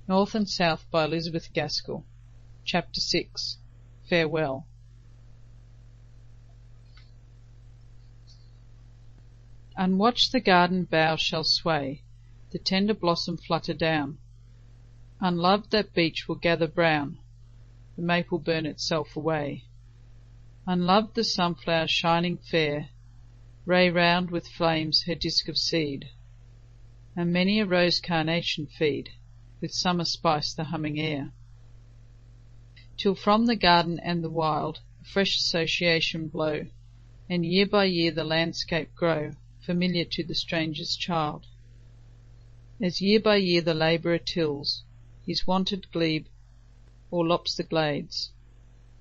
North and South by Elizabeth Gaskell. Chapter 6. Farewell. Unwatched the garden bough shall sway, the tender blossom flutter down. Unloved that beech will gather brown, the maple burn itself away. Unloved the sunflower shining fair, ray round with flames her disk of seed, and many a rose carnation feed, with summer spice the humming air. Till from the garden and the wild a fresh association blow, and year by year the landscape grow familiar to the stranger's child. As year by year the labourer tills his wonted glebe or lops the glades,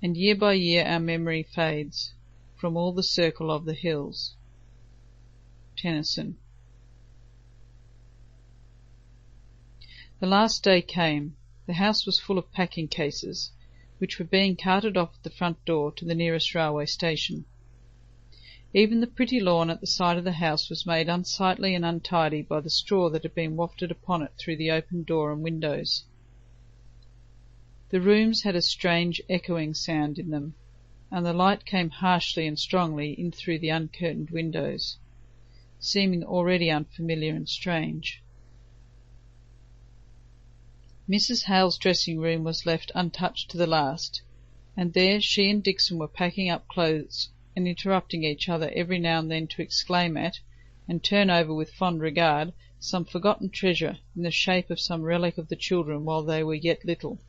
and year by year our memory fades from all the circle of the hills. Tennyson. The last day came. The house was full of packing cases, which were being carted off at the front door to the nearest railway station. Even the pretty lawn at the side of the house was made unsightly and untidy by the straw that had been wafted upon it through the open door and windows. The rooms had a strange echoing sound in them, and the light came harshly and strongly in through the uncurtained windows, seeming already unfamiliar and strange. Mrs. Hale's dressing-room was left untouched to the last, and there she and Dixon were packing up clothes and interrupting each other every now and then to exclaim at, and turn over with fond regard, some forgotten treasure in the shape of some relic of the children while they were yet little.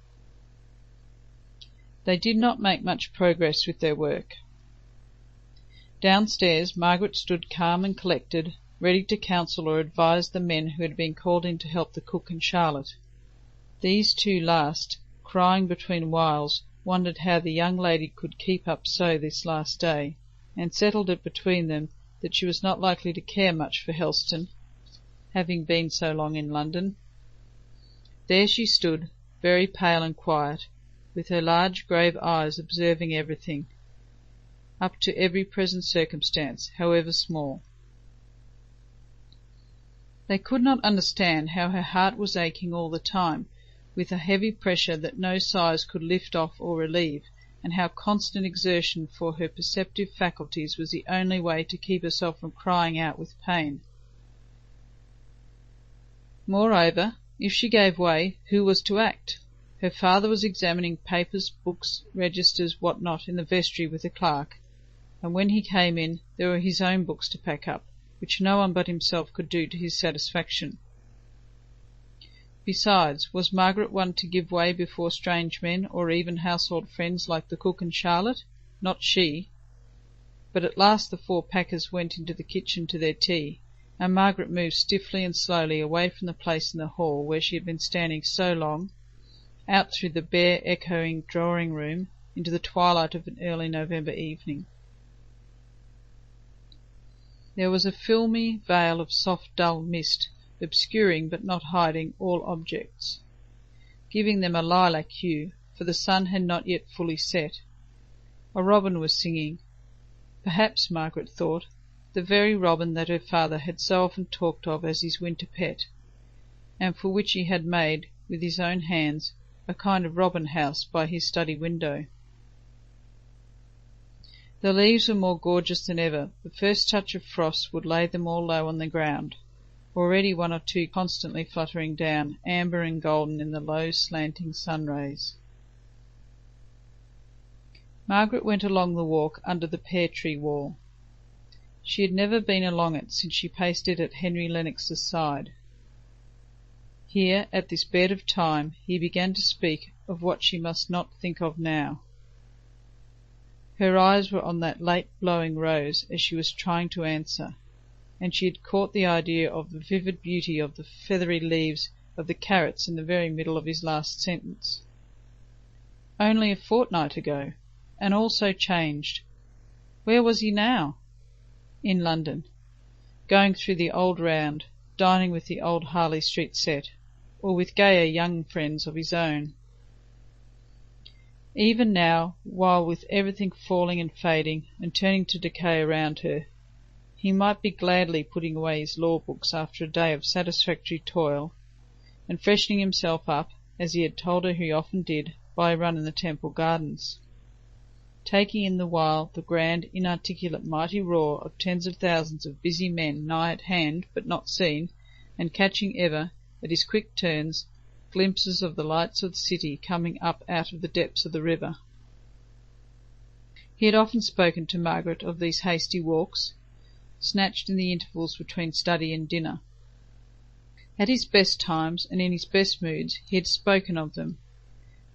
They did not make much progress with their work. Downstairs Margaret stood calm and collected, ready to counsel or advise the men who had been called in to help the cook and Charlotte. These two last, crying between whiles, wondered how the young lady could keep up so this last day, and settled it between them that she was not likely to care much for Helston, having been so long in London. There she stood, very pale and quiet, with her large grave eyes observing everything, up to every present circumstance, however small. They could not understand how her heart was aching all the time, with a heavy pressure that no sighs could lift off or relieve, and how constant exertion for her perceptive faculties was the only way to keep herself from crying out with pain. Moreover, if she gave way, who was to act? Her father was examining papers, books, registers, what not, in the vestry with a clerk, and when he came in there were his own books to pack up, which no one but himself could do to his satisfaction. Besides, was Margaret one to give way before strange men, or even household friends like the cook and Charlotte? Not she. But at last the four packers went into the kitchen to their tea, and Margaret moved stiffly and slowly away from the place in the hall where she had been standing so long, out through the bare, echoing drawing-room, into the twilight of an early November evening. There was a filmy veil of soft, dull mist, obscuring but not hiding all objects, giving them a lilac hue, for the sun had not yet fully set. A robin was singing, perhaps, Margaret thought, the very robin that her father had so often talked of as his winter pet, and for which he had made, with his own hands, a kind of robin house by his study window. The leaves were more gorgeous than ever. The first touch of frost would lay them all low on the ground, already one or two constantly fluttering down, amber and golden in the low slanting sun rays. Margaret went along the walk under the pear-tree wall. She had never been along it since she paced it at Henry Lennox's side. Here, at this bed of time, he began to speak of what she must not think of now. Her eyes were on that late blowing rose as she was trying to answer, and she had caught the idea of the vivid beauty of the feathery leaves of the carrots in the very middle of his last sentence. Only a fortnight ago, and all so changed. Where was he now? In London, going through the old round, dining with the old Harley Street set, or with gayer young friends of his own. Even now, while with everything falling and fading and turning to decay around her, he might be gladly putting away his law books after a day of satisfactory toil, and freshening himself up as he had told her he often did, by a run in the Temple Gardens, taking in the while the grand, inarticulate, mighty roar of tens of thousands of busy men nigh at hand but not seen, and catching ever, at his quick turns, glimpses of the lights of the city coming up out of the depths of the river. He had often spoken to Margaret of these hasty walks, snatched in the intervals between study and dinner. At his best times and in his best moods he had spoken of them,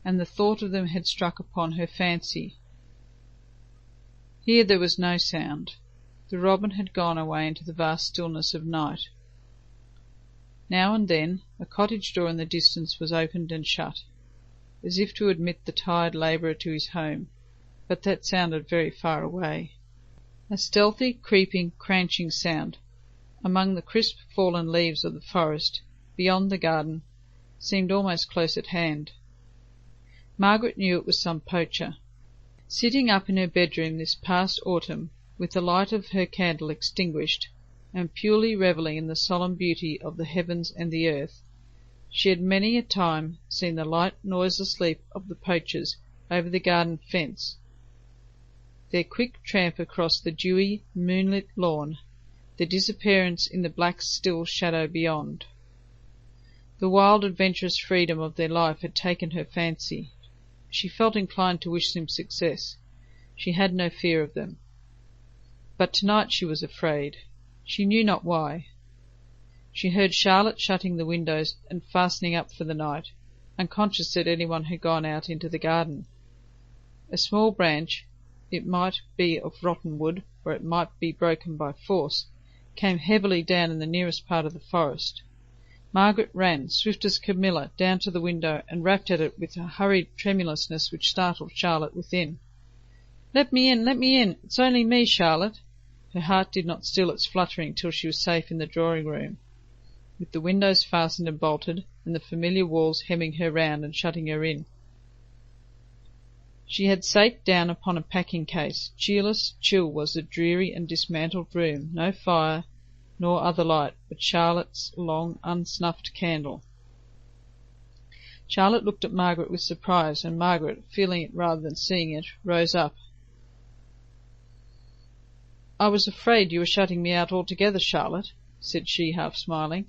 and the thought of them had struck upon her fancy. Here there was no sound. The robin had gone away into the vast stillness of night. Now and then a cottage door in the distance was opened and shut, as if to admit the tired labourer to his home, but that sounded very far away. A stealthy, creeping, cranching sound, among the crisp fallen leaves of the forest, beyond the garden, seemed almost close at hand. Margaret knew it was some poacher. Sitting up in her bedroom this past autumn, with the light of her candle extinguished, and purely revelling in the solemn beauty of the heavens and the earth, she had many a time seen the light, noiseless leap of the poachers over the garden fence, their quick tramp across the dewy, moonlit lawn, their disappearance in the black still shadow beyond. The wild, adventurous freedom of their life had taken her fancy. She felt inclined to wish them success. She had no fear of them. But tonight she was afraid. She knew not why. She heard Charlotte shutting the windows and fastening up for the night, unconscious that anyone had gone out into the garden. A small branch, it might be of rotten wood, or it might be broken by force, came heavily down in the nearest part of the forest. Margaret ran, swift as Camilla, down to the window and rapped at it with a hurried tremulousness which startled Charlotte within. "Let me in, let me in! It's only me, Charlotte." Her heart did not still its fluttering till she was safe in the drawing-room, with the windows fastened and bolted, and the familiar walls hemming her round and shutting her in. She had sate down upon a packing-case. Cheerless, chill was the dreary and dismantled room, no fire, nor other light, but Charlotte's long, unsnuffed candle. Charlotte looked at Margaret with surprise, and Margaret, feeling it rather than seeing it, rose up. "I was afraid you were shutting me out altogether, Charlotte," said she, half smiling,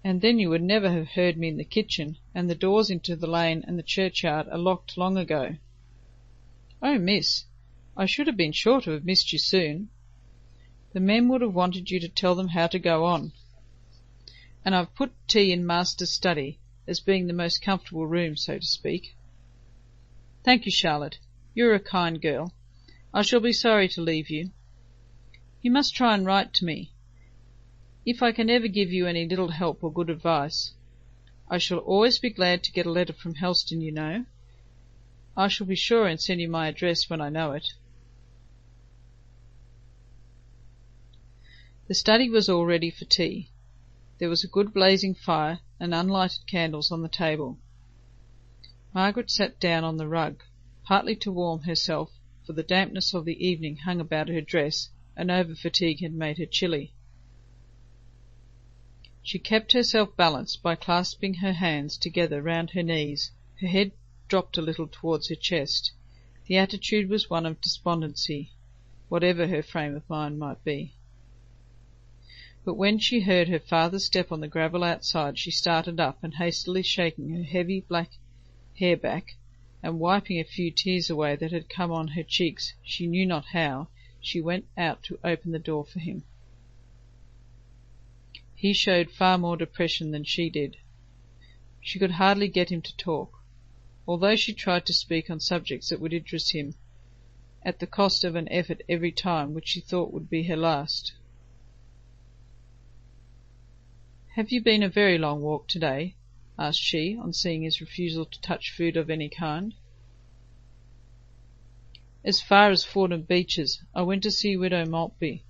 "and then you would never have heard me in the kitchen, and the doors into the lane and the churchyard are locked long ago." "Oh, miss, I should have been sure to have missed you soon. The men would have wanted you to tell them how to go on. And I've put tea in master's study, as being the most comfortable room, so to speak." "Thank you, Charlotte. You're a kind girl. I shall be sorry to leave you. You must try and write to me, if I can ever give you any little help or good advice. I shall always be glad to get a letter from Helston, you know. I shall be sure and send you my address when I know it." The study was all ready for tea. There was a good blazing fire and unlighted candles on the table. Margaret sat down on the rug, partly to warm herself, for the dampness of the evening hung about her dress, and over-fatigue had made her chilly. She kept herself balanced by clasping her hands together round her knees, her head dropped a little towards her chest. The attitude was one of despondency, whatever her frame of mind might be. But when she heard her father's step on the gravel outside, she started up, and hastily shaking her heavy black hair back, and wiping a few tears away that had come on her cheeks, she knew not how, she went out to open the door for him. He showed far more depression than she did. She could hardly get him to talk, although she tried to speak on subjects that would interest him, at the cost of an effort every time which she thought would be her last. "Have you been a very long walk today?" asked she, on seeing his refusal to touch food of any kind. "As far as Fordham Beeches. I went to see Widow Maltby.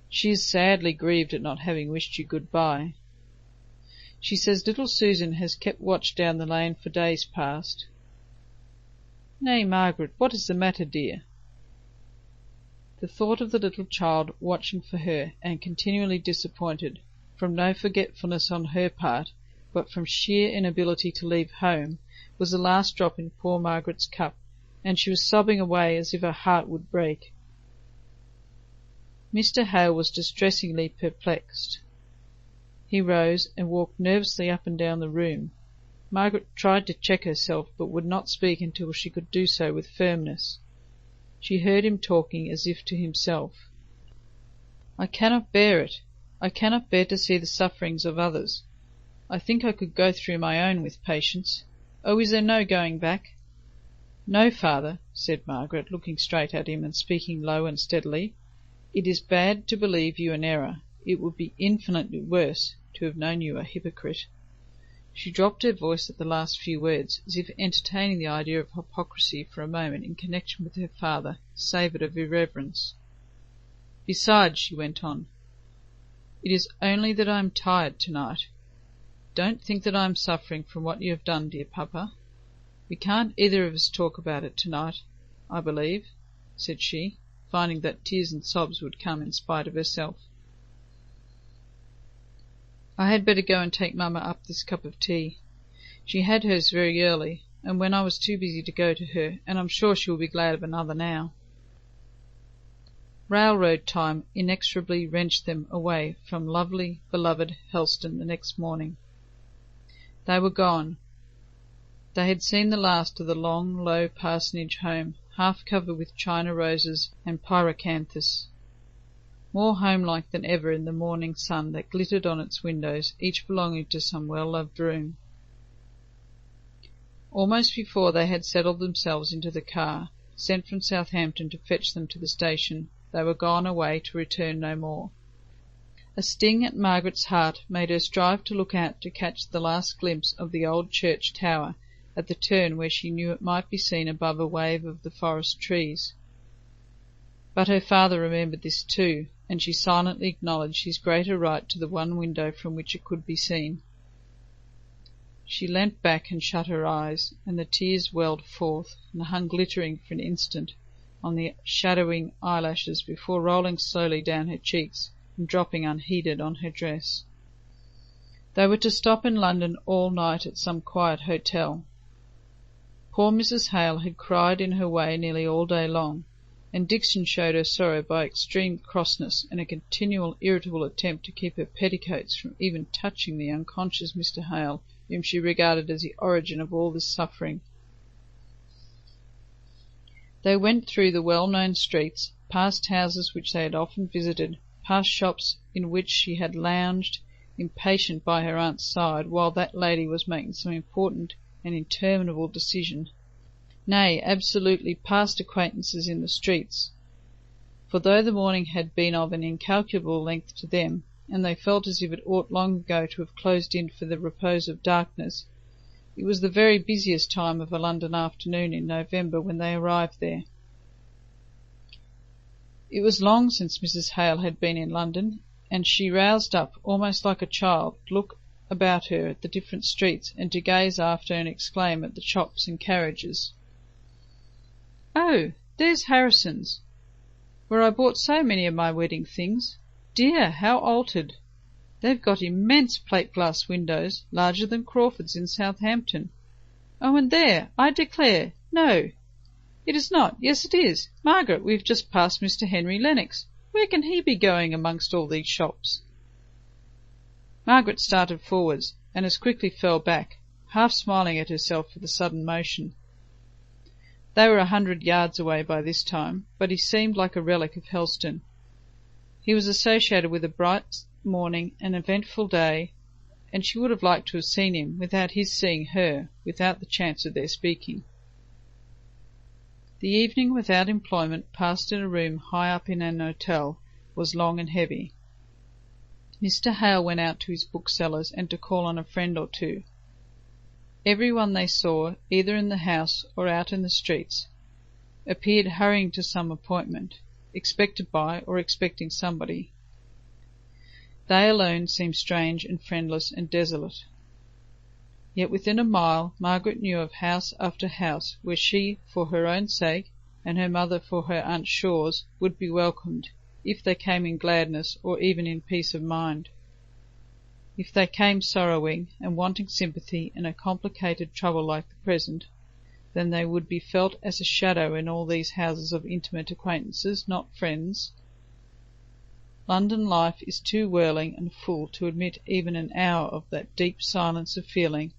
She is sadly grieved at not having wished you good-bye. She says little Susan has kept watch down the lane for days past." "Nay, Margaret, what is the matter, dear?" The thought of the little child watching for her, and continually disappointed, from no forgetfulness on her part, but from sheer inability to leave home, was the last drop in poor Margaret's cup, and she was sobbing away as if her heart would break. Mr. Hale was distressingly perplexed. He rose and walked nervously up and down the room. Margaret tried to check herself, but would not speak until she could do so with firmness. She heard him talking as if to himself. "I cannot bear it. I cannot bear to see the sufferings of others. I think I could go through my own with patience. Oh, is there no going back?" "No, father," said Margaret, looking straight at him and speaking low and steadily. "It is bad to believe you in error. It would be infinitely worse to have known you a hypocrite." She dropped her voice at the last few words, as if entertaining the idea of hypocrisy for a moment in connection with her father savoured of irreverence. "Besides," she went on, "it is only that I am tired tonight. Don't think that I am suffering from what you have done, dear papa. We can't either of us talk about it tonight, I believe," said she, finding that tears and sobs would come in spite of herself. "I had better go and take mamma up this cup of tea. She had hers very early, and when I was too busy to go to her, and I'm sure she will be glad of another now." Railroad time inexorably wrenched them away from lovely, beloved Helston the next morning. They were gone. They had seen the last of the long, low parsonage home, half covered with china roses and pyrocanthus, more homelike than ever in the morning sun that glittered on its windows, each belonging to some well-loved room. Almost before they had settled themselves into the car, sent from Southampton to fetch them to the station, they were gone away to return no more. A sting at Margaret's heart made her strive to look out to catch the last glimpse of the old church tower at the turn where she knew it might be seen above a wave of the forest trees. But her father remembered this too, and she silently acknowledged his greater right to the one window from which it could be seen. She leant back and shut her eyes, and the tears welled forth and hung glittering for an instant on the shadowing eyelashes before rolling slowly down her cheeks and dropping unheeded on her dress. They were to stop in London all night at some quiet hotel. Poor Mrs. Hale had cried in her way nearly all day long, and Dixon showed her sorrow by extreme crossness and a continual irritable attempt to keep her petticoats from even touching the unconscious Mr. Hale, whom she regarded as the origin of all this suffering. They went through the well-known streets, past houses which they had often visited, past shops in which she had lounged, impatient by her aunt's side, while that lady was making some important and interminable decision, nay, absolutely past acquaintances in the streets, for though the morning had been of an incalculable length to them, and they felt as if it ought long ago to have closed in for the repose of darkness, it was the very busiest time of a London afternoon in November when they arrived there. It was long since Mrs. Hale had been in London, and she roused up, almost like a child, to look about her at the different streets, and to gaze after and exclaim at the shops and carriages. "Oh, there's Harrison's, where I bought so many of my wedding things. Dear, how altered! They've got immense plate-glass windows, larger than Crawford's in Southampton. Oh, and there, I declare, no, it is not. Yes, it is. Margaret, we've just passed Mr. Henry Lennox. Where can he be going amongst all these shops?" Margaret started forwards, and as quickly fell back, half smiling at herself for the sudden motion. They were 100 yards away by this time, but he seemed like a relic of Helston. He was associated with a bright morning, an eventful day, and she would have liked to have seen him without his seeing her, without the chance of their speaking. The evening without employment, passed in a room high up in an hotel, was long and heavy. Mr. Hale went out to his bookseller's and to call on a friend or two. Every one they saw, either in the house or out in the streets, appeared hurrying to some appointment, expected by or expecting somebody. They alone seemed strange and friendless and desolate. Yet within a mile Margaret knew of house after house where she, for her own sake, and her mother for her Aunt Shaw's, would be welcomed, if they came in gladness or even in peace of mind. If they came sorrowing, and wanting sympathy in a complicated trouble like the present, then they would be felt as a shadow in all these houses of intimate acquaintances, not friends. London life is too whirling and full to admit even an hour of that deep silence of feeling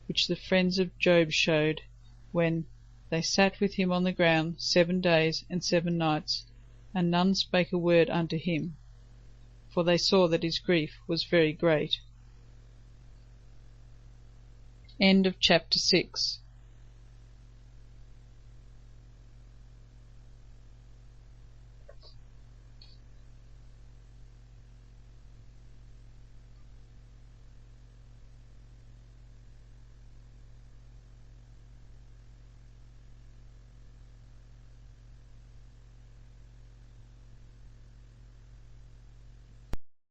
which the friends of Job showed when "they sat with him on the ground 7 days and 7 nights, and none spake a word unto him, for they saw that his grief was very great." End of chapter 6.